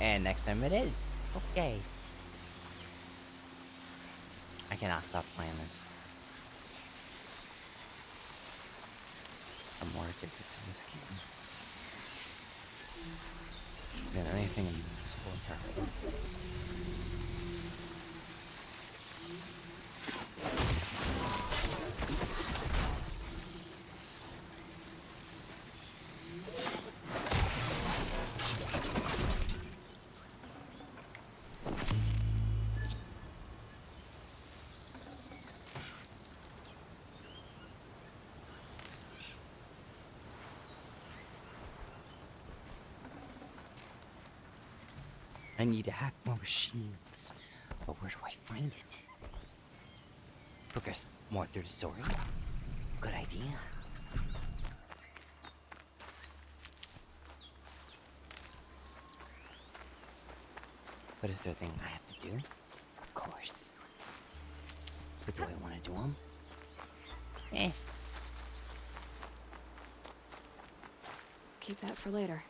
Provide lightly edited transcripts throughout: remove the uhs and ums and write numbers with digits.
And next time it is. Okay. I cannot stop playing this. I'm more addicted to this game than anything in this whole entire world. I need to hack more machines. But where do I find it? Progress more through the story? Good idea. But is there a thing I have to do? Of course. But do I want to do them? Keep that for later.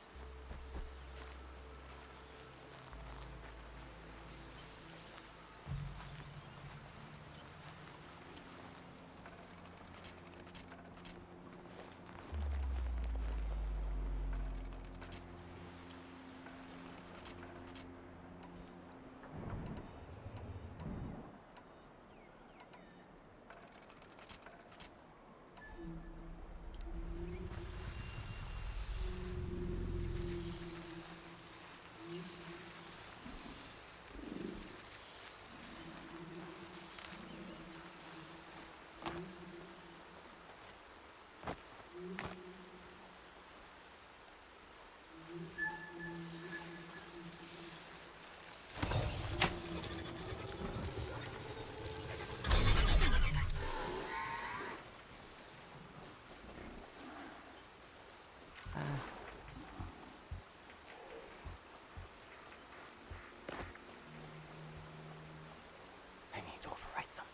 I need to overwrite them.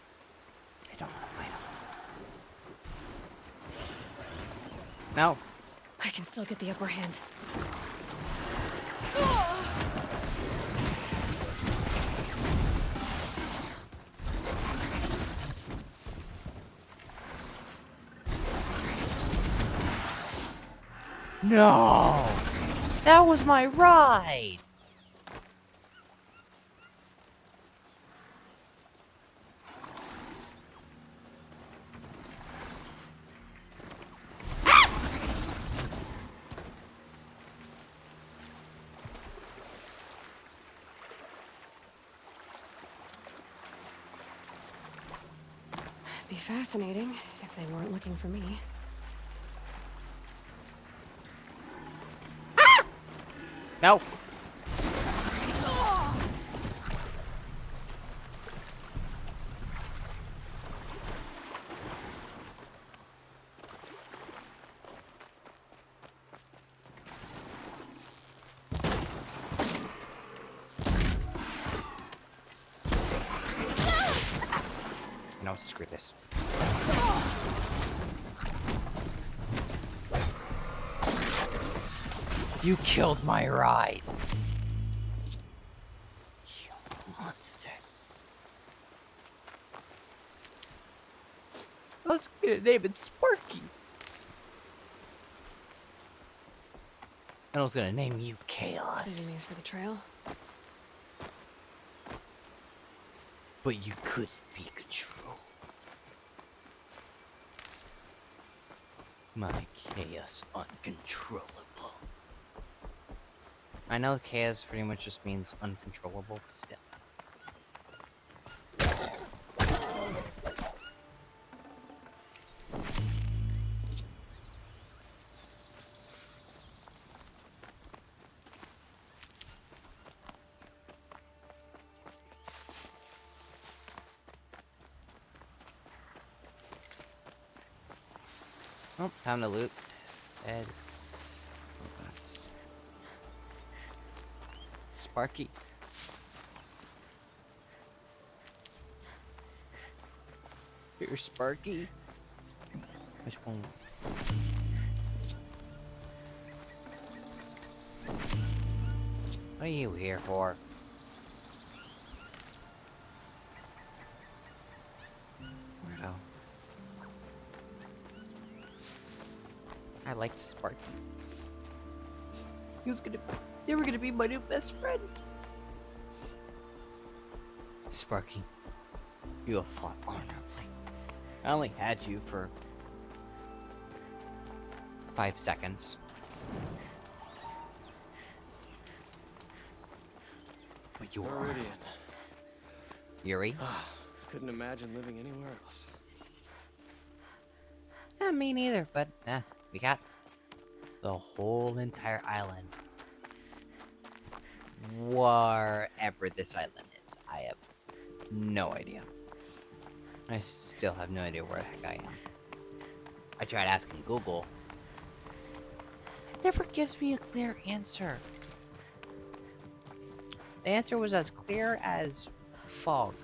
I don't want to fight them. No. I can still get the upper hand. No! That was my ride! Be fascinating if they weren't looking for me. No! No, screw this. You killed my ride. You monster. I was gonna name it Sparky. And I was gonna name you Chaos. Saving these for the trail. But you couldn't be controlled. My chaos uncontrollable. I know chaos pretty much just means uncontrollable, but still. Oh, time to loot. Ed. Robots. Sparky. Here, Sparky. Which one? What are you here for? Weirdo. I liked Sparky. They were gonna be my new best friend. Sparky, you have fought honorably. I only had you for 5 seconds. But you're Meridian. Yuri? Couldn't imagine living anywhere else. Not me neither, but we got the whole entire island. Wherever this island is, I have no idea. I still have no idea where the heck I am. I tried asking Google. It never gives me a clear answer. The answer was as clear as fog.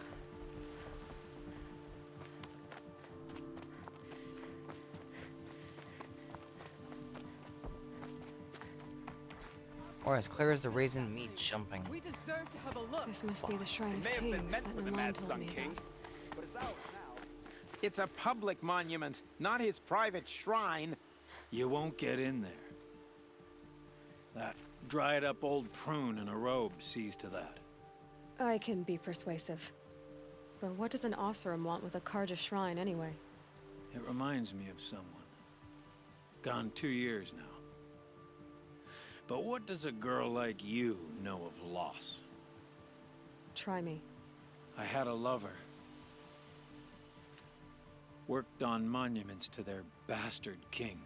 Or as clear as the reason me jumping. We deserve to have a look. This must be the Shrine of May have been Kings meant that for the Milan Mad told Sun me King, about. but it's ours now. It's a public monument, not his private shrine. You won't get in there. That dried-up old prune in a robe sees to that. I can be persuasive. But what does an Osram want with a Karja shrine anyway? It reminds me of someone. Gone 2 years now. But what does a girl like you know of loss? Try me. I had a lover. Worked on monuments to their bastard king.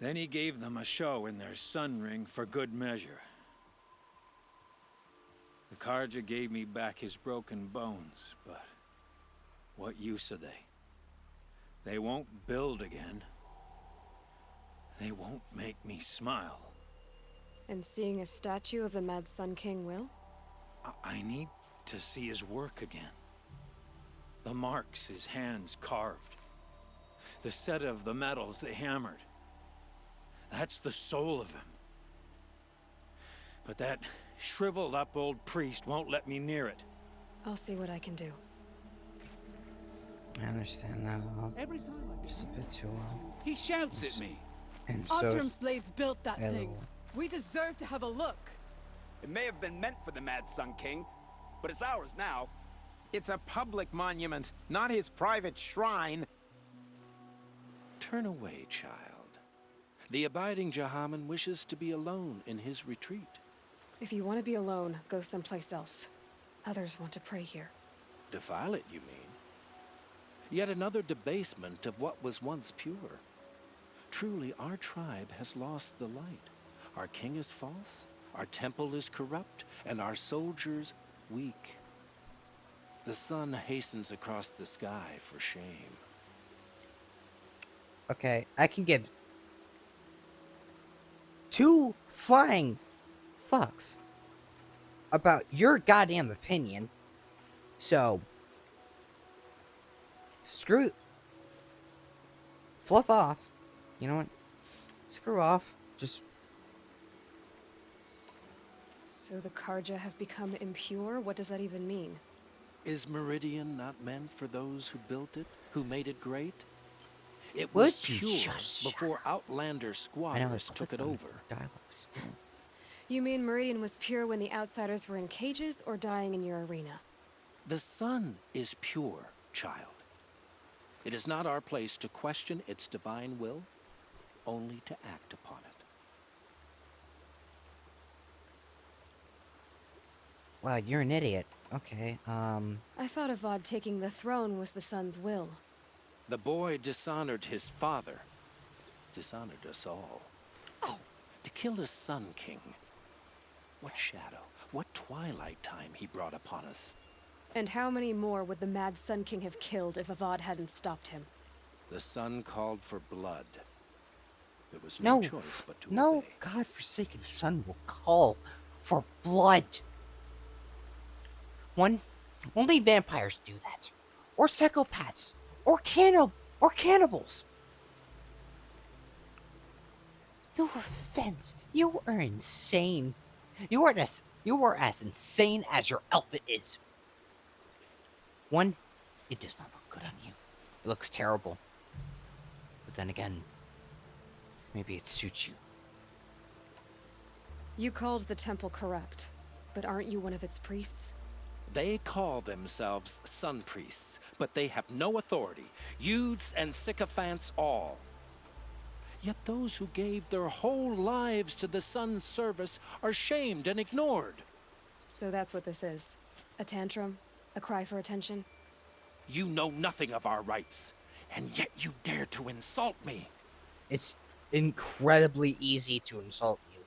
Then he gave them a show in their sun ring for good measure. The Karja gave me back his broken bones, but what use are they? They won't build again. They won't make me smile. And seeing a statue of the Mad Sun King will? I need to see his work again. The marks his hands carved. The set of the metals they hammered. That's the soul of him. But that shriveled up old priest won't let me near it. I'll see what I can do. I understand that. Every time I Just a bit too well. he shouts at me. And so, Osram slaves built that hello. thing. We deserve to have a look. It may have been meant for the Mad Sun King, but it's ours now. It's a public monument, not his private shrine. Turn away, child. The abiding Jahaman wishes to be alone in his retreat. If you want to be alone, go someplace else. Others want to pray here. Defile it, you mean? Yet another debasement of what was once pure. Truly, our tribe has lost the light. Our king is false, our temple is corrupt, and our soldiers weak. The sun hastens across the sky for shame. Okay, I can give 2 flying fucks about your goddamn opinion. So, screw. Fluff off. You know what? Screw off. Just. So the Karja have become impure? What does that even mean? Is Meridian not meant for those who built it, who made it great? It Would was you pure just shut before Outlander I know squatters it's took it clicked on over. dialogue still. You mean Meridian was pure when the outsiders were in cages or dying in your arena? The sun is pure, child. It is not our place to question its divine will, only to act upon it. Wow, you're an idiot. Okay, I thought Avad taking the throne was the sun's will. The boy dishonored his father, dishonored us all. Oh, to kill his sun king. What shadow, what twilight time he brought upon us. And how many more would the Mad Sun King have killed if Avad hadn't stopped him? The sun called for blood. There was no, no choice but to no obey. godforsaken son will call for blood. Only vampires do that, or psychopaths, or cannibals. No offense, you are insane. You are as insane as your outfit is. One, it does not look good on you. It looks terrible. But then again, maybe it suits you. You called the temple corrupt, but aren't you one of its priests? They call themselves sun priests, but they have no authority. Youths and sycophants all. Yet those who gave their whole lives to the sun's service are shamed and ignored. So that's what this is. A tantrum? A cry for attention? You know nothing of our rights, and yet you dare to insult me. It's incredibly easy to insult you.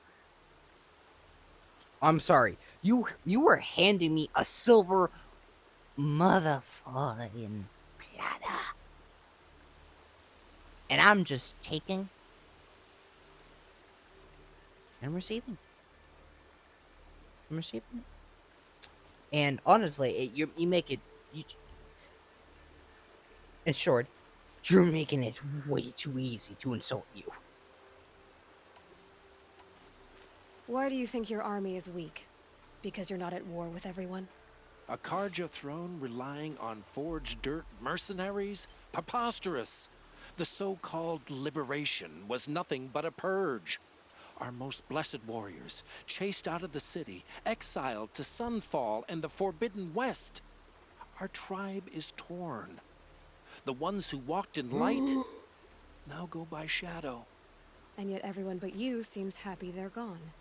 I'm sorry. You were handing me a silver motherfucking platter. And I'm just taking and receiving. I'm receiving it. And honestly, you make it. In short, you're making it way too easy to insult you. Why do you think your army is weak? Because you're not at war with everyone? A Karja throne relying on forged dirt mercenaries? Preposterous! The so-called liberation was nothing but a purge. Our most blessed warriors, chased out of the city, exiled to Sunfall and the Forbidden West. Our tribe is torn. The ones who walked in light now go by shadow. And yet everyone but you seems happy they're gone.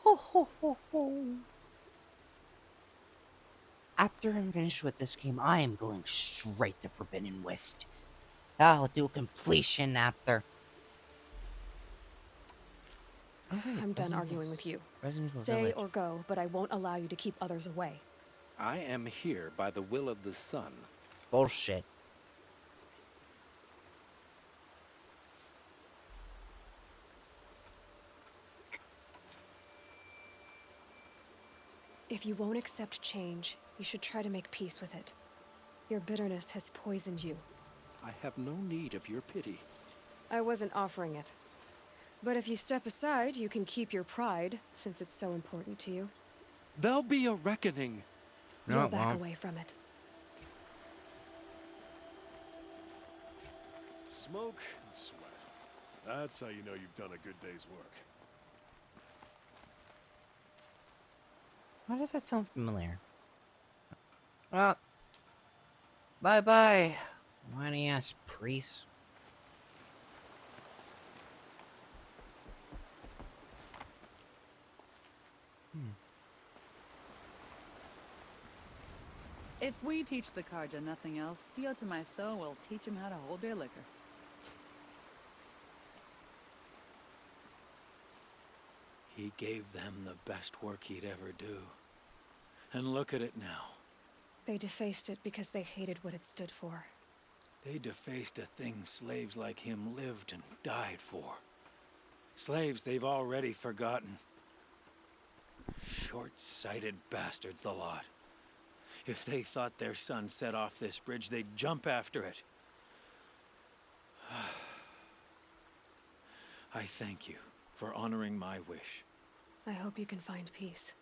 Ho ho ho ho. After I'm finished with this game, I am going straight to Forbidden West. I'll do completion after. Oh, wait, I'm done Resident arguing with you. Resident Evil Stay Village. or go, but I won't allow you to keep others away. I am here by the will of the sun. Bullshit. If you won't accept change, you should try to make peace with it. Your bitterness has poisoned you. I have no need of your pity. I wasn't offering it. But if you step aside, you can keep your pride, since it's so important to you. There'll be a reckoning. No, You'll it back won't. away from it. Smoke and sweat. That's how you know you've done a good day's work. Why does that sound familiar? Well, bye-bye, whiny-ass priest. If we teach the Karja nothing else, Dio Tomaiso will teach them how to hold their liquor. He gave them the best work he'd ever do. And look at it now. They defaced it because they hated what it stood for. They defaced a thing slaves like him lived and died for. Slaves they've already forgotten. Short-sighted bastards, the lot. If they thought their son set off this bridge, they'd jump after it. I thank you for honoring my wish. I hope you can find peace.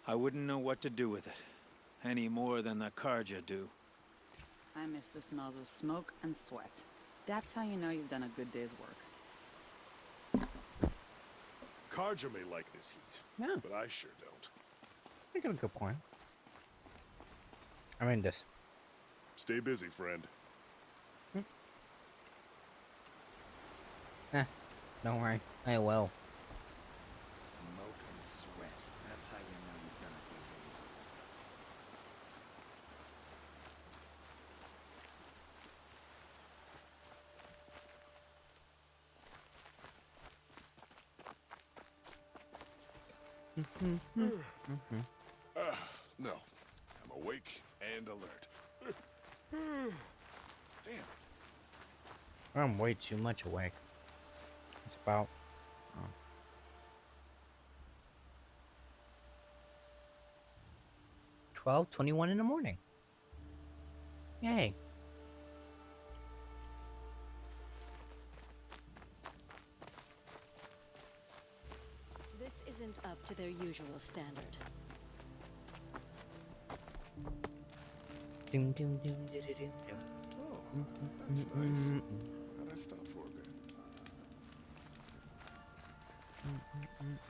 I wouldn't know what to do with it, any more than the Karja do. I miss the smells of smoke and sweat. That's how you know you've done a good day's work. Karja may like this heat, Yeah. but I sure don't. You got a good point. I mean this. Stay busy, friend. Don't worry, I will. Smoke and sweat. That's how you know you've done a good day's work. No. I'm awake and alert. Damn it. I'm way too much awake. It's about 12:21 in the morning. Yay. isn't up to their usual standard. Doom, doom, doom, doom, doom, doom. Oh, that's nice. How'd I stop for a bit?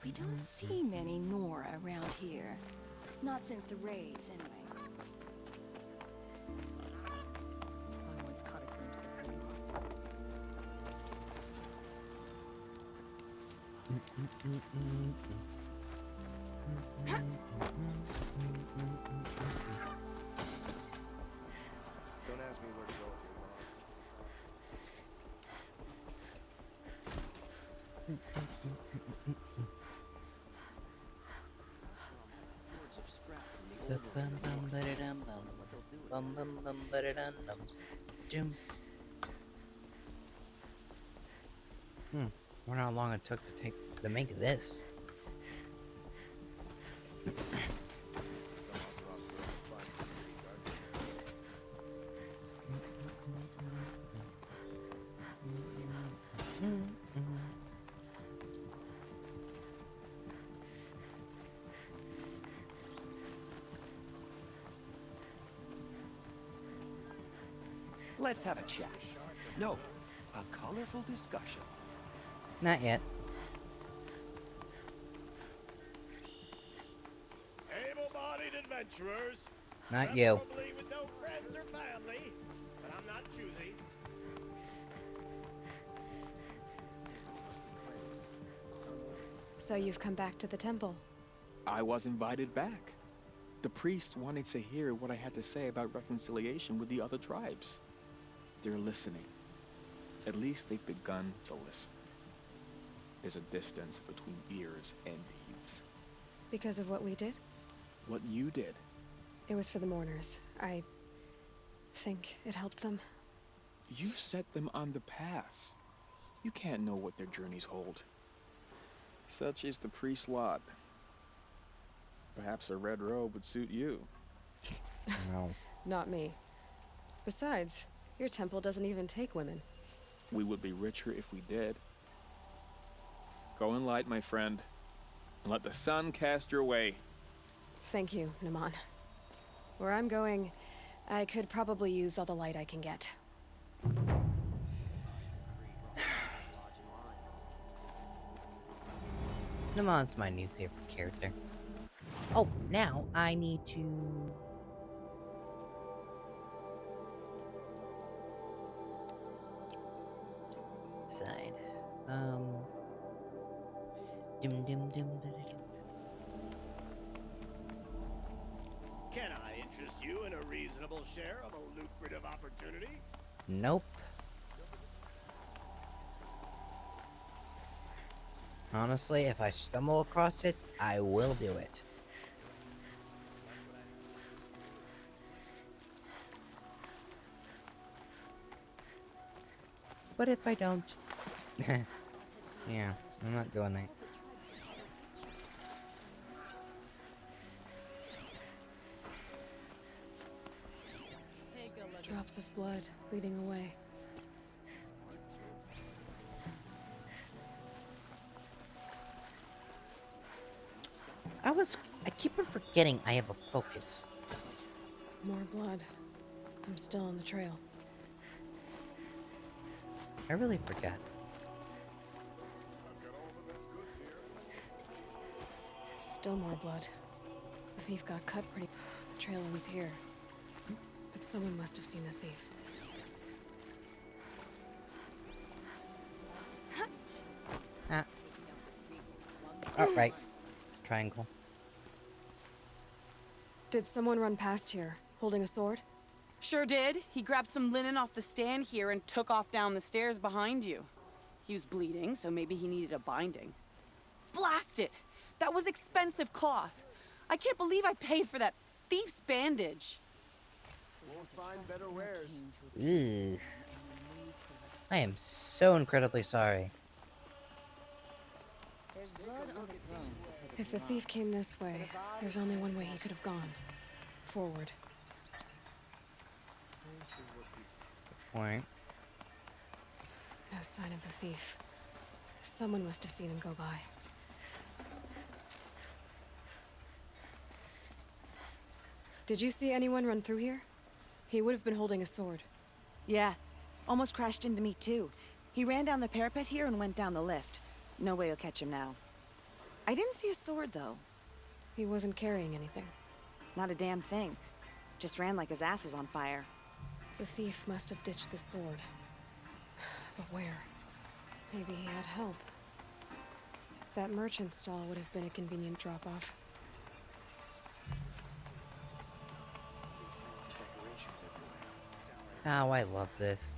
We don't see many Nora around here. Not since the raids, anyway. I once caught a glimpse of her. Don't ask me where to go if you're lost. Bum, bum, ba-da-dum, bum. Bum, bum, bum, ba-da-dum, dum. Doom. Wonder how long it took to make this. Let's have a chat. No, a colorful discussion. Not yet. Able-bodied adventurers. Not you. Preferably with no friends or family, but I'm not choosy. So you've come back to the temple. I was invited back. The priests wanted to hear what I had to say about reconciliation with the other tribes. They're listening. At least they've begun to listen. There's a distance between ears and deeds. Because of what we did? What you did. It was for the mourners. I think it helped them. You set them on the path. You can't know what their journeys hold. Such is the priest's lot. Perhaps a red robe would suit you. No. Not me. Besides, your temple doesn't even take women. We would be richer if we did. Go in light, my friend, and let the sun cast your way. Thank you, Naman. Where I'm going, I could probably use all the light I can get. Namon's my new favorite character. Oh, now I need to... Side. Dim dim dim dim. Can I interest you in a reasonable share of a lucrative opportunity? Nope. Honestly, if I stumble across it, I will do it. But if I don't... yeah, I'm not doing that. Drops of blood leading away. I keep on forgetting I have a focus. More blood. I'm still on the trail. I really forgot. I've got all the best goods here. Still more blood. The thief got cut pretty... The trail ends here. But someone must have seen the thief. Ah. Oh, right. Triangle. Did someone run past here, holding a sword? Sure did. He grabbed some linen off the stand here and took off down the stairs behind you. He was bleeding, so maybe he needed a binding. Blast it! That was expensive cloth. I can't believe I paid for that thief's bandage. Won't find better wares. Ugh. I am so incredibly sorry. There's blood on the throne. If the thief came this way, there's only one way he could have gone. Forward. Point. No sign of the thief. Someone must have seen him go by. Did you see anyone run through here? He would have been holding a sword. Yeah. Almost crashed into me, too. He ran down the parapet here and went down the lift. No way you'll catch him now. I didn't see a sword, though. He wasn't carrying anything. Not a damn thing. Just ran like his ass was on fire. The thief must have ditched the sword. But where? Maybe he had help. That merchant stall would have been a convenient drop-off. Oh, I love this.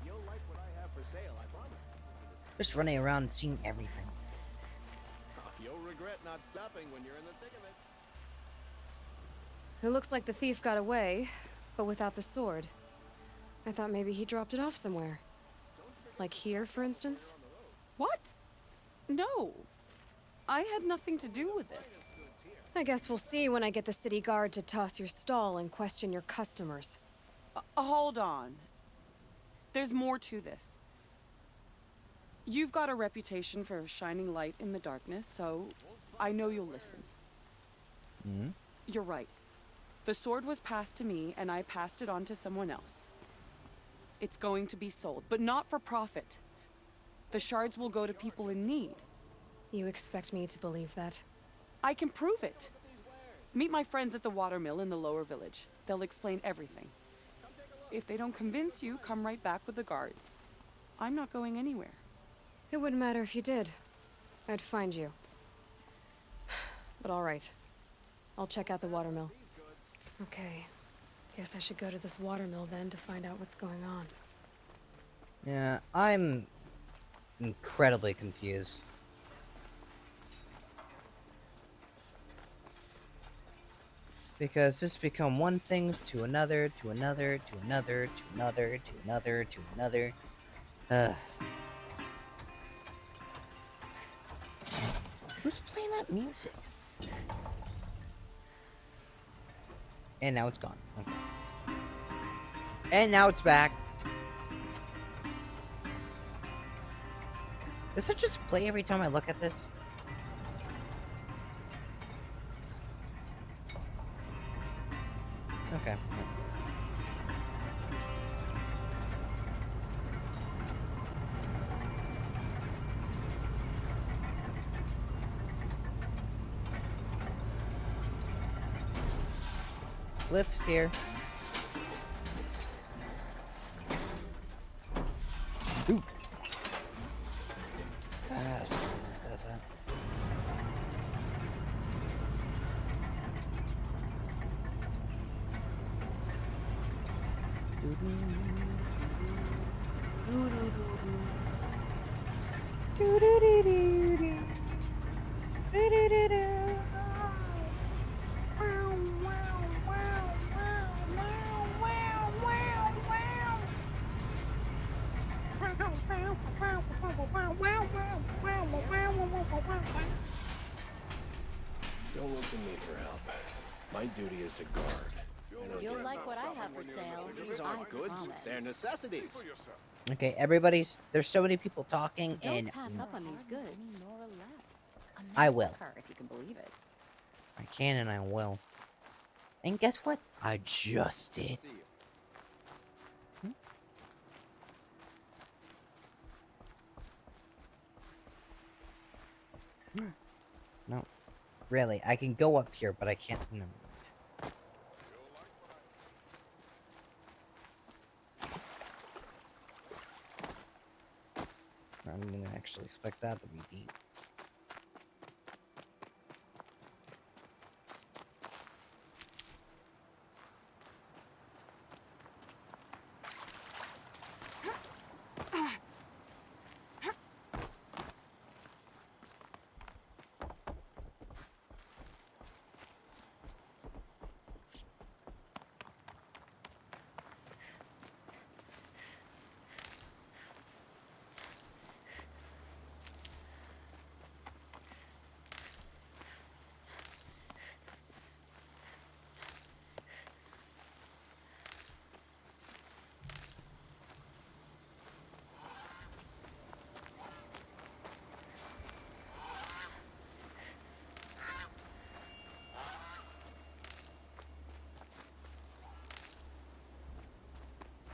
Just running around seeing everything. You'll regret not stopping when you're in the thick of it. It looks like the thief got away, but without the sword. I thought maybe he dropped it off somewhere. Like here, for instance? What? No. I had nothing to do with this. I guess we'll see when I get the city guard to toss your stall and question your customers. Hold on. There's more to this. You've got a reputation for shining light in the darkness, so I know you'll listen. Hmm? You're right. The sword was passed to me, and I passed it on to someone else. It's going to be sold, but not for profit. The shards will go to people in need. You expect me to believe that? I can prove it. Meet my friends at the watermill in the lower village. They'll explain everything. If they don't convince you, come right back with the guards. I'm not going anywhere. It wouldn't matter if you did. I'd find you. But all right. I'll check out the watermill. Okay. Guess I should go to this watermill then to find out what's going on. Yeah, I'm incredibly confused. Because this become one thing to another, to another, to another, to another, to another, to another. Who's playing that music? And now it's gone. Okay. And now it's back. Does it just play every time I look at this? Okay. Yeah. Lift's here. Ooh. That's that. Don't look to me for help. My duty is to guard. You'll like what I have for sale. These aren't goods, promise. they're necessities. Okay, everybody's. There's so many people talking, Don't and pass up on these goods. Nor a less. I will. If you can believe it. I can and I will. And guess what? I just did. No. Really, I can go up here, but I can't. No. I didn't actually expect that to be deep.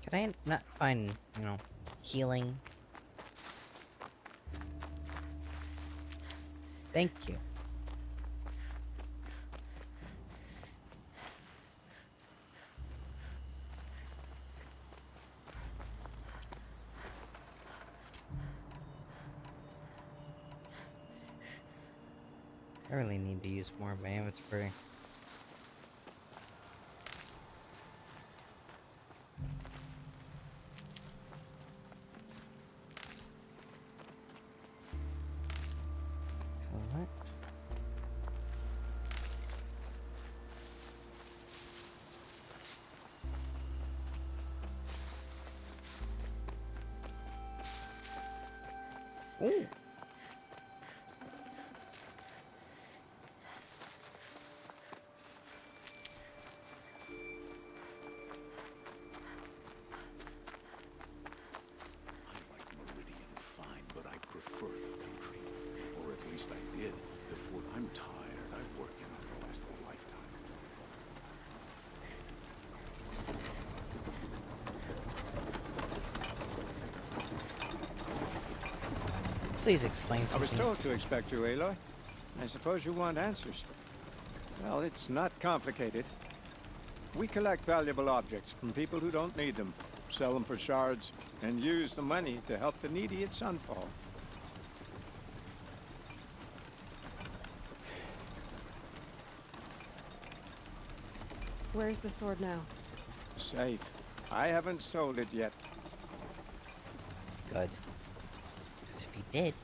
Could I not find, healing? Thank you. I really need to use more of my inventory. Collect. Ooh. But I prefer the country. Or at least I did before I'm tired. I've worked enough to last a lifetime. Please explain something. I was told to expect you, Aloy. I suppose you want answers. Well, it's not complicated. We collect valuable objects from people who don't need them, sell them for shards, and use the money to help the needy at Sunfall. Where's the sword now? Safe. I haven't sold it yet. Good. Because if you did,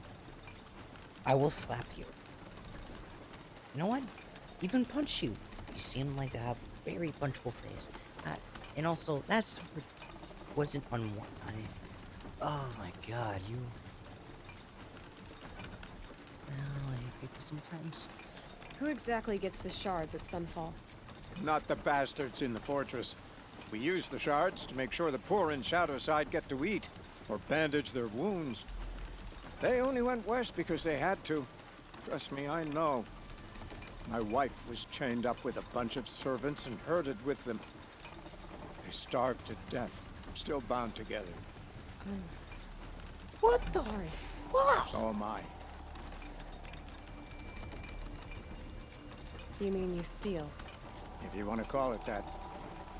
I will slap you. You know what? Even punch you. You seem like to have a very punchable face. And also, that sword wasn't unwanted. Oh my god, you... Well, I hate people sometimes. Who exactly gets the shards at Sunfall? Not the bastards in the fortress. We use the shards to make sure the poor in Shadowside get to eat, or bandage their wounds. They only went west because they had to. Trust me, I know. My wife was chained up with a bunch of servants and herded with them. They starved to death, still bound together. What the? Sorry. What? So am I. You mean you steal? If you want to call it that.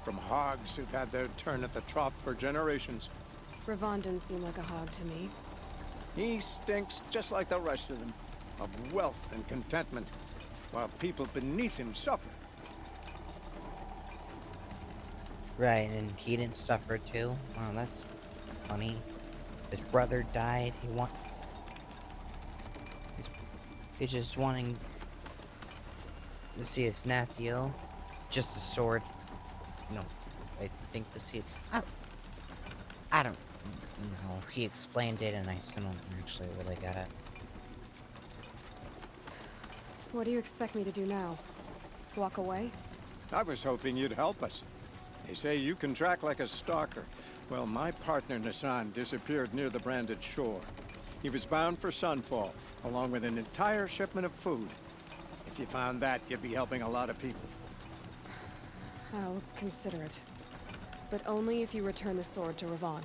From hogs who've had their turn at the trough for generations. Ravon didn't seem like a hog to me. He stinks just like the rest of them, of wealth and contentment, while people beneath him suffer. Right, and he didn't suffer too? Wow, that's funny. His brother died, he's just wanting to see his nephew. Just a sword. No, I think to see it. I don't know. He explained it and I still don't actually really get it. What do you expect me to do now? Walk away? I was hoping you'd help us. They say you can track like a stalker. Well, my partner Nassan disappeared near the branded shore. He was bound for Sunfall, along with an entire shipment of food. If you found that, you'd be helping a lot of people. I'll consider it. But only if you return the sword to Ravon.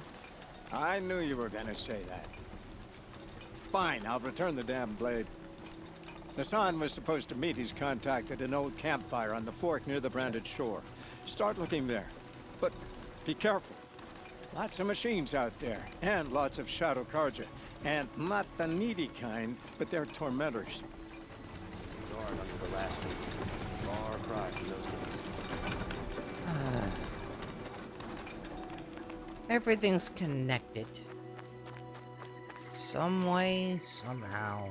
I knew you were gonna say that. Fine, I'll return the damn blade. Nassan was supposed to meet his contact at an old campfire on the fork near the branded shore. Start looking there. But be careful. Lots of machines out there, and lots of Shadow Karja. And not the needy kind, but they're tormentors. Guard under the last week. Far cry from those days. Everything's connected. Some way, somehow.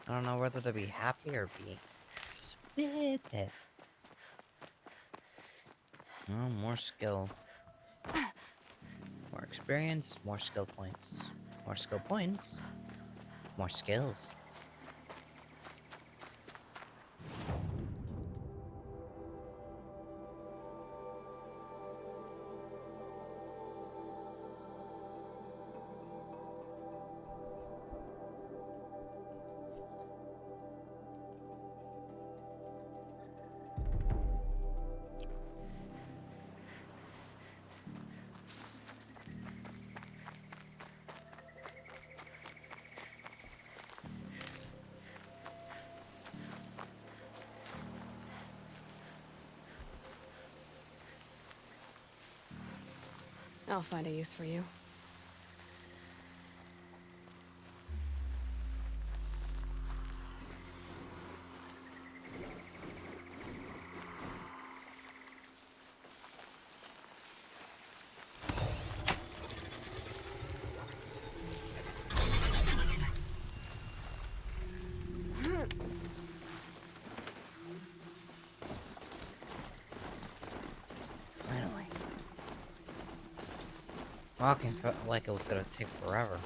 I don't know whether to be happy or be just a bit pissed. Oh, more skill. More experience, more skill points. More skill points, more skills. I'll find a use for you. Finally. Walking felt like it was gonna take forever.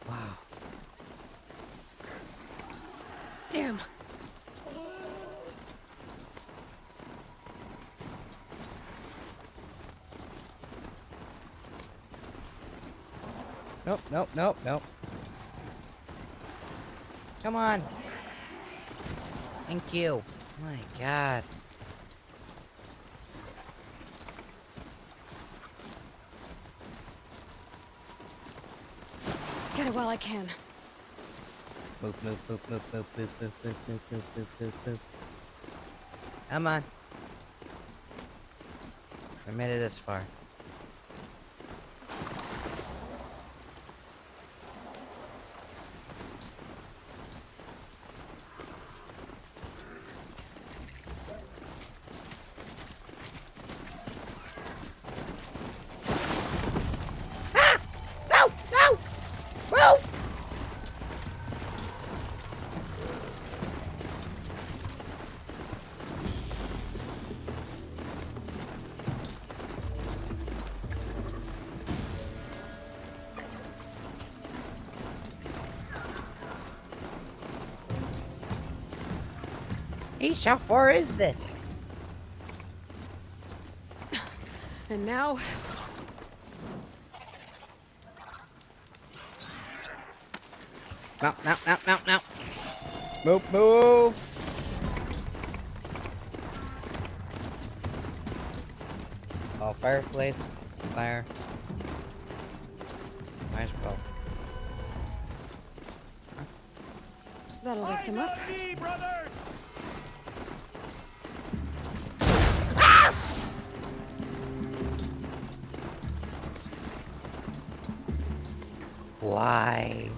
Wow. Damn. Nope, nope, nope, nope. Come on. Thank you. My God. Get it while I can. Move, move, move, move, move, move, move, move, move, move, move, move, move. Come on. I made it this far. No! No! Whoa! Eesh, how far is this? And now... No, no, no, no, no. Move, move. Oh, fireplace. Fire. Might as well. That'll wake them up. Me, brothers! Why?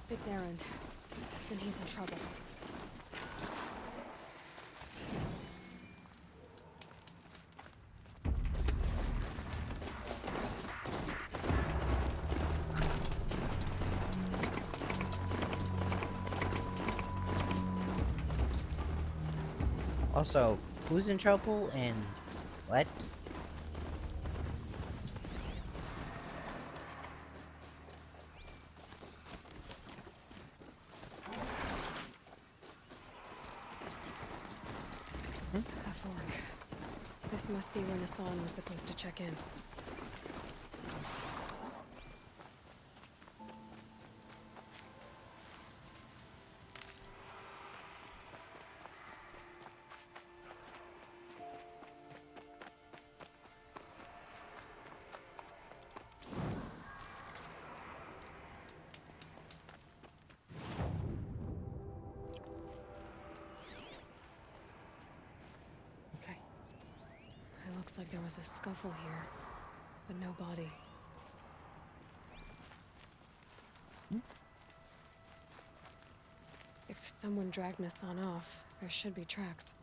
It's Erend. And he's in trouble. Also, who's in trouble and what? A fork. This must be where Nassan was supposed to check in. Okay. It looks like there was a scuffle here, but no body. If someone dragged Nassan off, there should be tracks.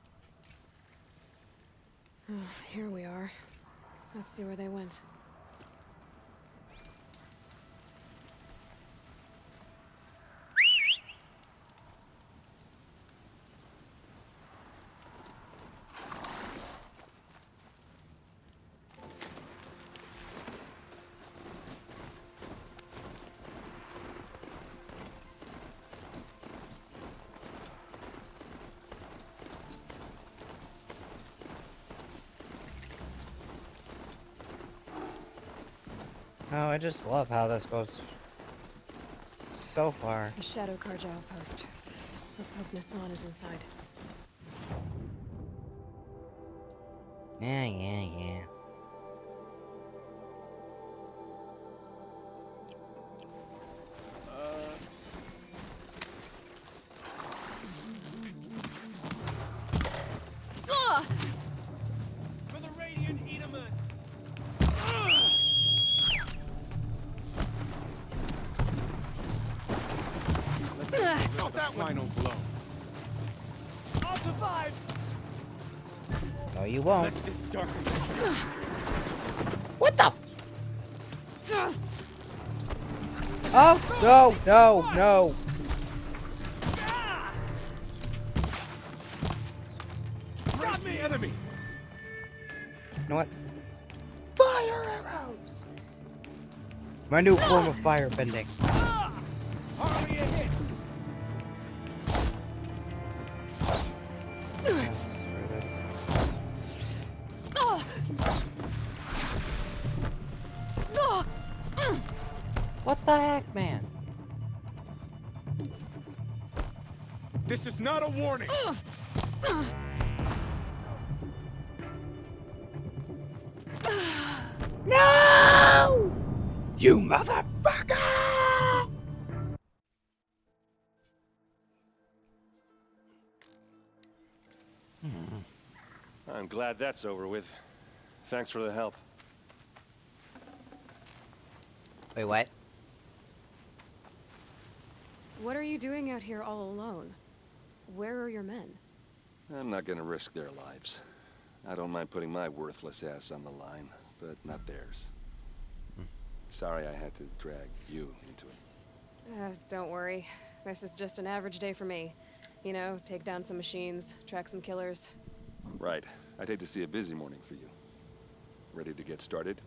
Oh, here we are. Let's see where they went. Oh, I just love how this goes so far. The Shadow Karja outpost. Let's hope Nassan is inside. Yeah. For the Radiant Edaman! Not that one. Final blow. I'll survive! No, you won't. Let this darkness. What the? Oh, no. Got me, enemy! You know what? Fire arrows! My new form of fire bending. Hardly a hit! What the heck, man? This is not a warning. No! You motherfucker! I'm glad that's over with. Thanks for the help. Wait, what? What are you doing out here all alone? Where are your men? I'm not gonna risk their lives. I don't mind putting my worthless ass on the line, but not theirs. Sorry I had to drag you into it. Don't worry. This is just an average day for me. You know, take down some machines, track some killers. Right. I'd hate to see a busy morning for you. Ready to get started?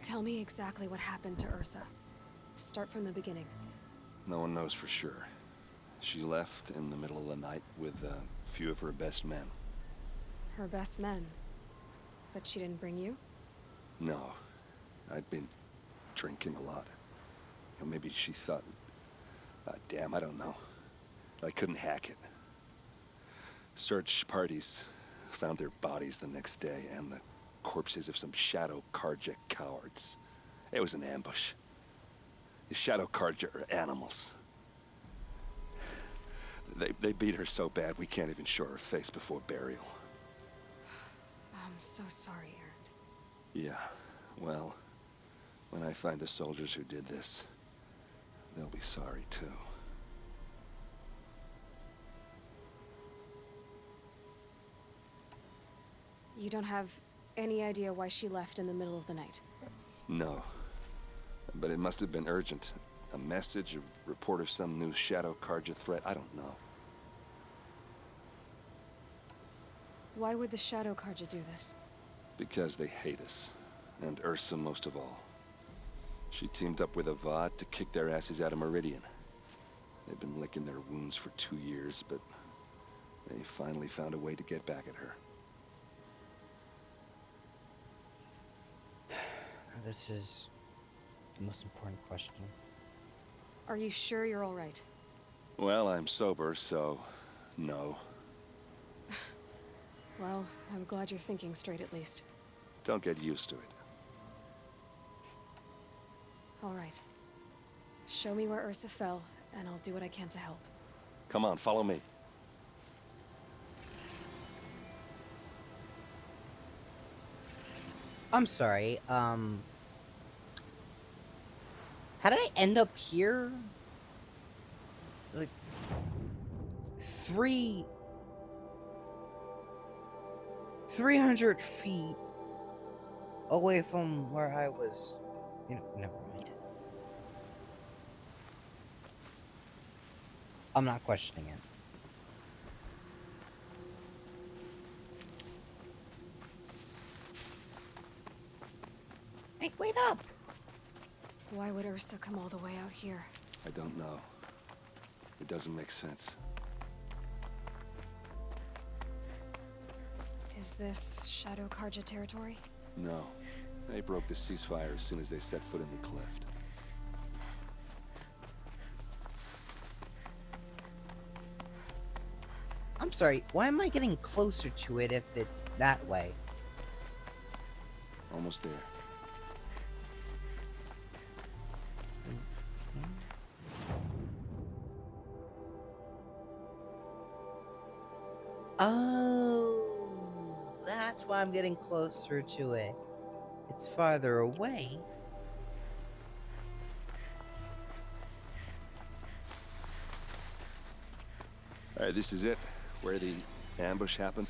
Tell me exactly what happened to Ursa. Start from the beginning. No one knows for sure. She left in the middle of the night with a few of her best men. Her best men. But she didn't bring you? No. I'd been drinking a lot. Or maybe she thought... damn, I don't know. I couldn't hack it. Search parties found their bodies the next day, and the corpses of some Shadow Karja cowards. It was an ambush. The Shadow Karja are animals. They beat her so bad we can't even show her face before burial. I'm so sorry, Erend. Yeah, well, when I find the soldiers who did this, they'll be sorry too. You don't have any idea why she left in the middle of the night? No. But it must have been urgent. A message, a report of some new Shadow Karja threat, I don't know. Why would the Shadow Karja do this? Because they hate us. And Ursa most of all. She teamed up with Avad to kick their asses out of Meridian. They've been licking their wounds for 2 years, but they finally found a way to get back at her. This is the most important question. Are you sure you're all right? Well, I'm sober, so no. Well, I'm glad you're thinking straight at least. Don't get used to it. All right. Show me where Ursa fell, and I'll do what I can to help. Come on, follow me. I'm sorry, how did I end up here? Like, 300 feet away from where I was, you know, never mind. I'm not questioning it. Hey, wait up! Why would Ursa come all the way out here? I don't know. It doesn't make sense. Is this Shadow Karja territory? No. They broke the ceasefire as soon as they set foot in the cleft. I'm sorry, why am I getting closer to it if it's that way? Almost there. Oh, that's why I'm getting closer to it. It's farther away. Alright, this is it. Where the ambush happened.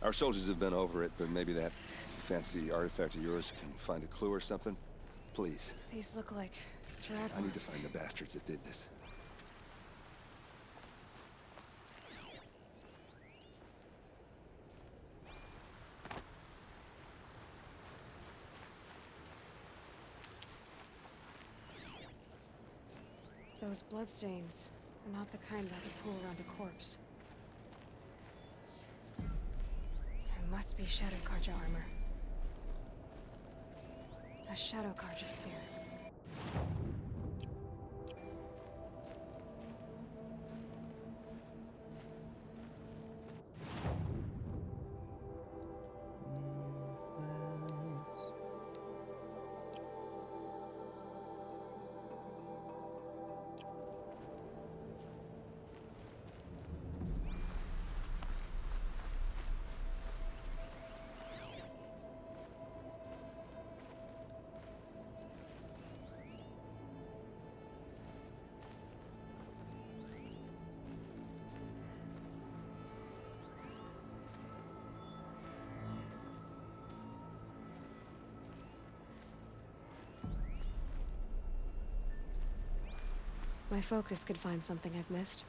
Our soldiers have been over it, but maybe that fancy artifact of yours can find a clue or something. Please. These look like drag I need to marks. find the bastards that did this. Those bloodstains are not the kind that would pool around a corpse. It must be Shadow Karja armor. A Shadow Karja spear. My focus could find something I've missed.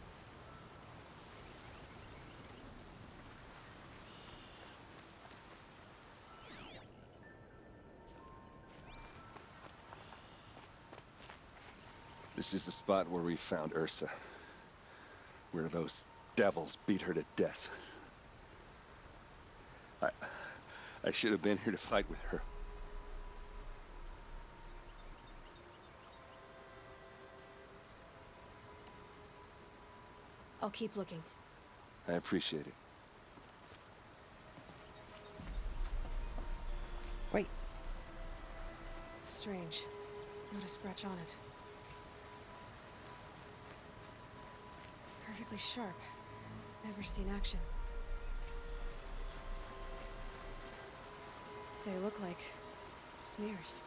This is the spot where we found Ursa. Where those devils beat her to death. I should have been here to fight with her. I'll keep looking. I appreciate it. Wait. Strange. Not a scratch on it. It's perfectly sharp. Never seen action. They look like smears.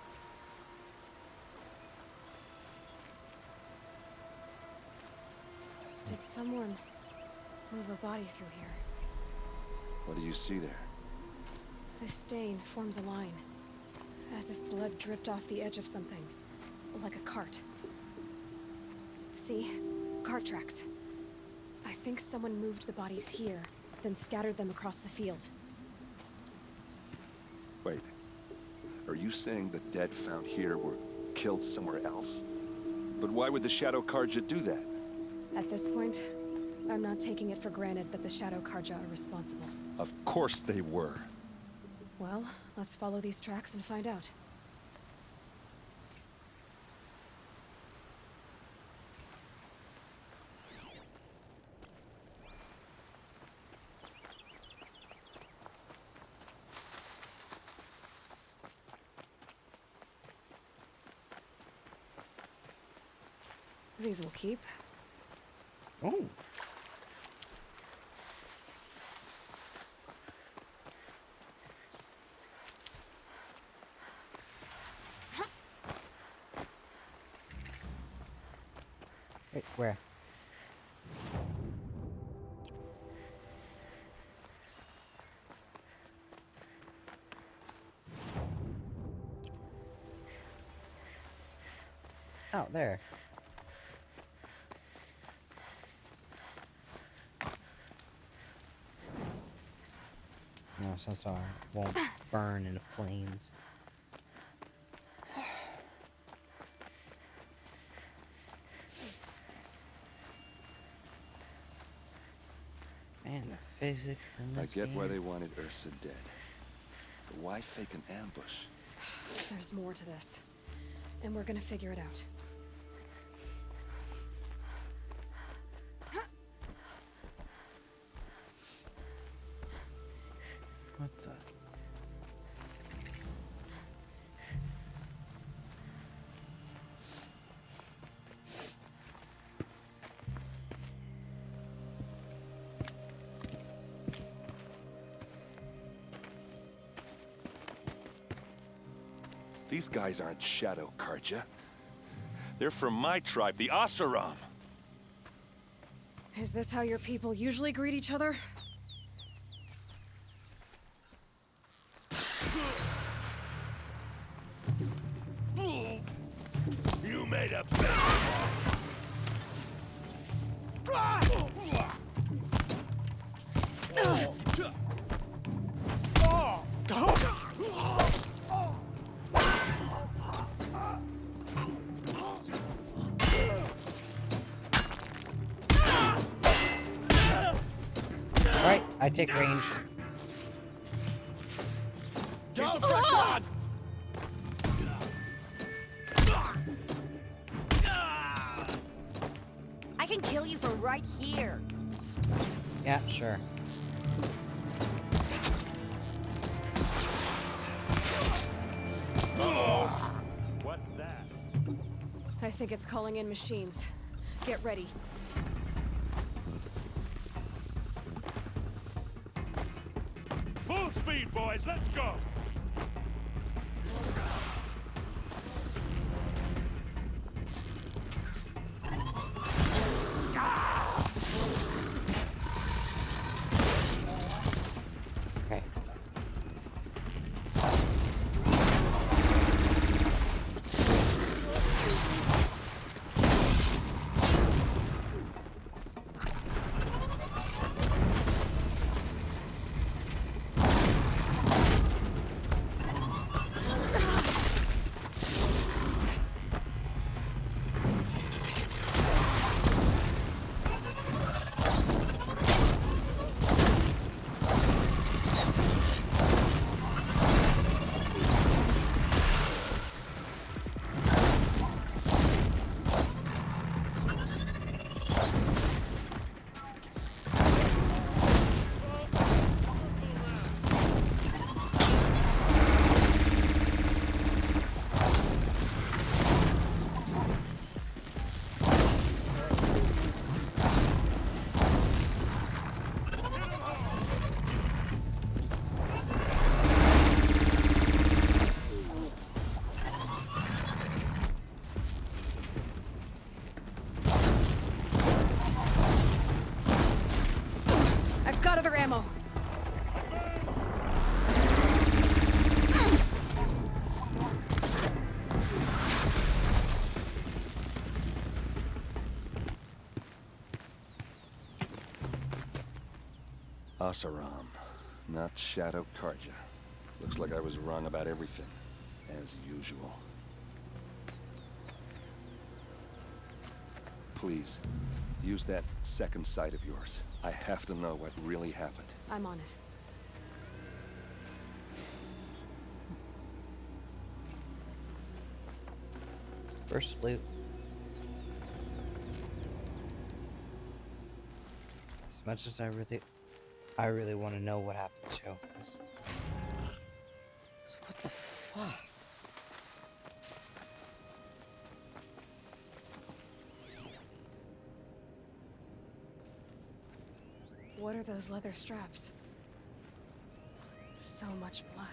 Did someone move a body through here? What do you see there? This stain forms a line, as if blood dripped off the edge of something, like a cart. See? Cart tracks. I think someone moved the bodies here, then scattered them across the field. Wait. Are you saying the dead found here were killed somewhere else? But why would the Shadow Karja do that? At this point, I'm not taking it for granted that the Shadow Karja are responsible. Of course they were. Well, let's follow these tracks and find out. These will keep. Oh. Wait, where? Oh, there. No, so it won't burn in the flames. physics in I this get why game. they wanted Ursa dead. But why fake an ambush? There's more to this. And we're gonna figure it out. What the? These guys aren't Shadow Karja. They're from my tribe, the Asaram. Is this how your people usually greet each other? You made a Alright, I take range. Keep the pressure on! I can kill you from right here. Yeah, sure. What's that? I think it's calling in machines. Get ready. Full speed, boys, let's go! Okay. I've got other ammo. Asaram, not Shadow Karja. Looks like I was wrong about everything, as usual. Please, use that second sight of yours. I have to know what really happened. I'm on it. First loot. As much as I really want to know what happened to. What the fuck? What are those leather straps? So much blood.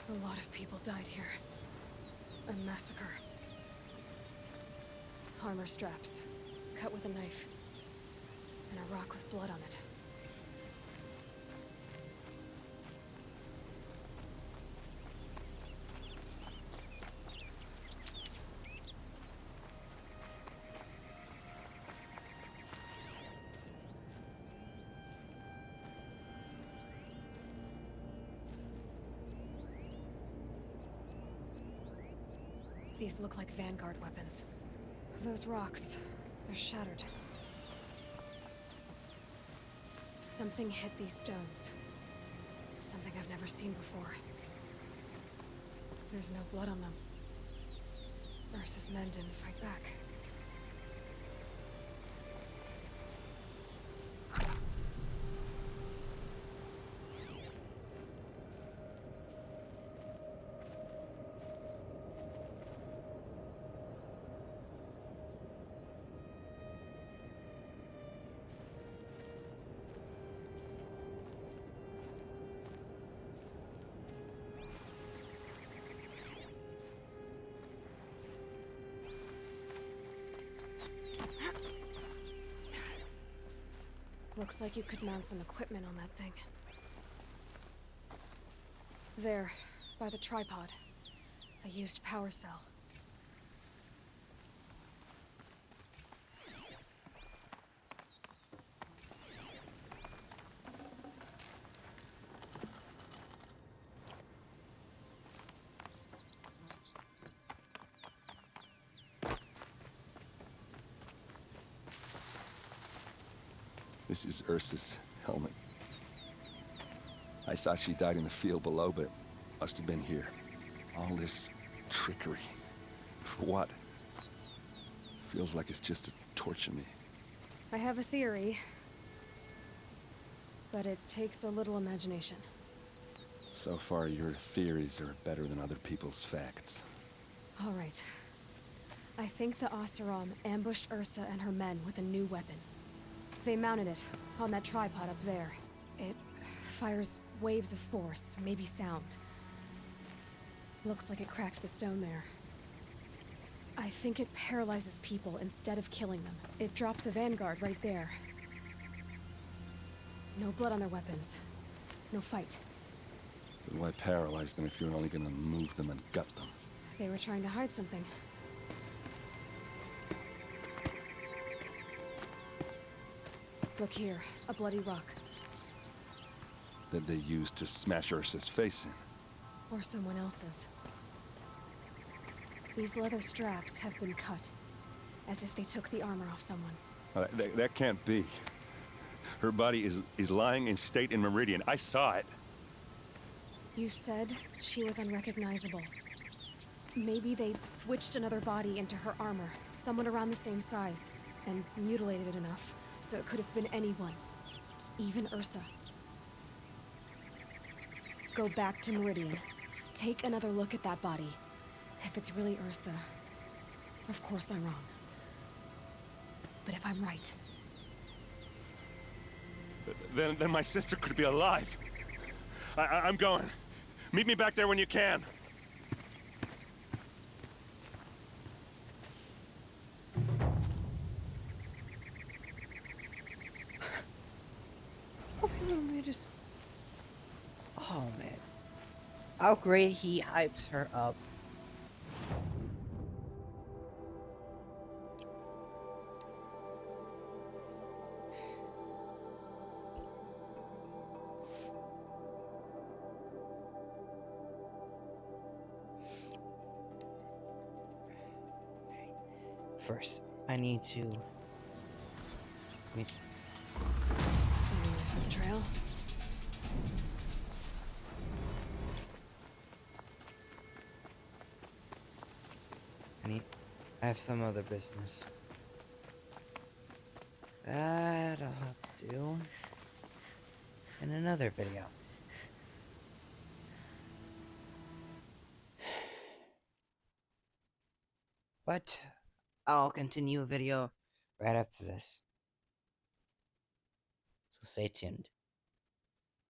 A lot of people died here. A massacre. Armor straps, cut with a knife, and a rock with blood on it. these look like Vanguard weapons. Those rocks, they're shattered. Something hit these stones. Something I've never seen before. There's no blood on them. Ursa's men didn't fight back. Looks like you could mount some equipment on that thing. There, by the tripod. A used power cell. This is Ursa's helmet. I thought she died in the field below, but must have been here. All this trickery. For what? Feels like it's just to torture me. I have a theory, but it takes a little imagination. So far, your theories are better than other people's facts. All right. I think the Oseram ambushed Ursa and her men with a new weapon. They mounted it on that tripod up there. It fires waves of force, maybe sound. Looks like it cracked the stone there. I think it paralyzes people instead of killing them. It dropped the Vanguard right there. No blood on their weapons. No fight. But why paralyze them if you're only gonna move them and gut them? They were trying to hide something. Look here, a bloody rock. That they used to smash Ursa's face in. Or someone else's. These leather straps have been cut, as if they took the armor off someone. That can't be. Her body is lying in state in Meridian. I saw it. You said she was unrecognizable. Maybe they switched another body into her armor, someone around the same size, and mutilated it enough, so it could have been anyone. Even Ursa. Go back to Meridian. Take another look at that body. If it's really Ursa, of course I'm wrong. But if I'm right... Then my sister could be alive. I'm going. Meet me back there when you can. Oh man. How great he hypes her up. First, I need to... Something else for the trail? I have some other business that I'll have to do in another video. But I'll continue a video right after this. So stay tuned.